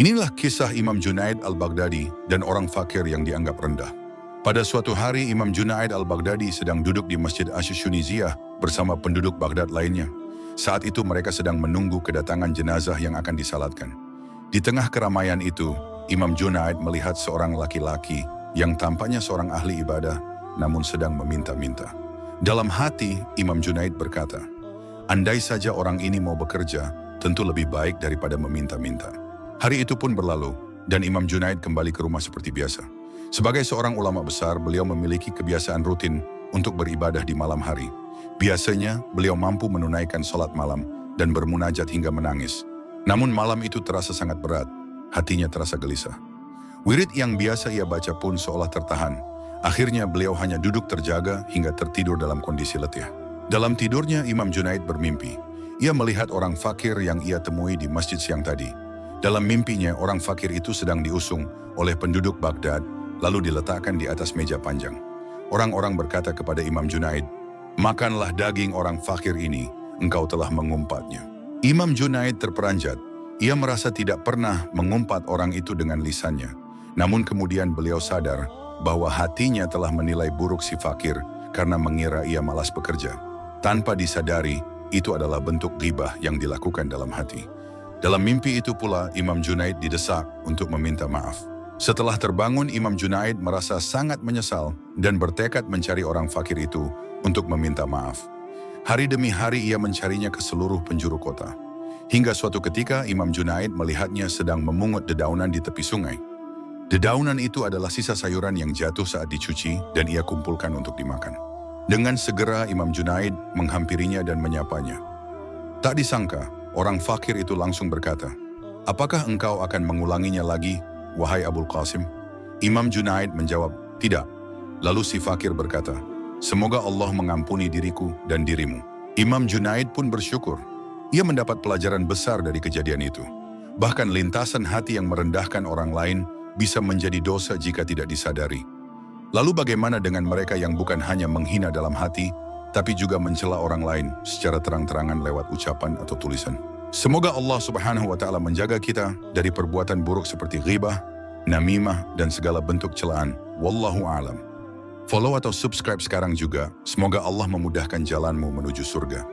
Inilah kisah Imam Junaid al-Baghdadi dan orang fakir yang dianggap rendah. Pada suatu hari Imam Junaid al-Baghdadi sedang duduk di Masjid Ash-Shuniziyah bersama penduduk Baghdad lainnya. Saat itu mereka sedang menunggu kedatangan jenazah yang akan disalatkan. Di tengah keramaian itu, Imam Junaid melihat seorang laki-laki yang tampaknya seorang ahli ibadah, namun sedang meminta-minta. Dalam hati, Imam Junaid berkata, andai saja orang ini mau bekerja, tentu lebih baik daripada meminta-minta. Hari itu pun berlalu, dan Imam Junaid kembali ke rumah seperti biasa. Sebagai seorang ulama besar, beliau memiliki kebiasaan rutin untuk beribadah di malam hari. Biasanya, beliau mampu menunaikan sholat malam dan bermunajat hingga menangis. Namun malam itu terasa sangat berat, hatinya terasa gelisah. Wirid yang biasa ia baca pun seolah tertahan. Akhirnya beliau hanya duduk terjaga hingga tertidur dalam kondisi letih. Dalam tidurnya, Imam Junaid bermimpi. Ia melihat orang fakir yang ia temui di masjid siang tadi. Dalam mimpinya, orang fakir itu sedang diusung oleh penduduk Baghdad, lalu diletakkan di atas meja panjang. Orang-orang berkata kepada Imam Junaid, makanlah daging orang fakir ini, engkau telah mengumpatnya. Imam Junaid terperanjat. Ia merasa tidak pernah mengumpat orang itu dengan lisannya. Namun kemudian beliau sadar bahwa hatinya telah menilai buruk si fakir karena mengira ia malas bekerja. Tanpa disadari, itu adalah bentuk ghibah yang dilakukan dalam hati. Dalam mimpi itu pula, Imam Junaid didesak untuk meminta maaf. Setelah terbangun, Imam Junaid merasa sangat menyesal dan bertekad mencari orang fakir itu untuk meminta maaf. Hari demi hari ia mencarinya ke seluruh penjuru kota. Hingga suatu ketika, Imam Junaid melihatnya sedang memungut dedaunan di tepi sungai. Dedaunan itu adalah sisa sayuran yang jatuh saat dicuci dan ia kumpulkan untuk dimakan. Dengan segera Imam Junaid menghampirinya dan menyapanya. Tak disangka, orang fakir itu langsung berkata, apakah engkau akan mengulanginya lagi, wahai Abul Qasim? Imam Junaid menjawab, tidak. Lalu si fakir berkata, semoga Allah mengampuni diriku dan dirimu. Imam Junaid pun bersyukur. Ia mendapat pelajaran besar dari kejadian itu. Bahkan lintasan hati yang merendahkan orang lain bisa menjadi dosa jika tidak disadari. Lalu bagaimana dengan mereka yang bukan hanya menghina dalam hati, tapi juga mencela orang lain secara terang-terangan lewat ucapan atau tulisan? Semoga Allah Subhanahu wa Ta'ala menjaga kita dari perbuatan buruk seperti ghibah, namimah, dan segala bentuk celaan. Wallahu a'lam. Follow atau subscribe sekarang juga. Semoga Allah memudahkan jalanmu menuju surga.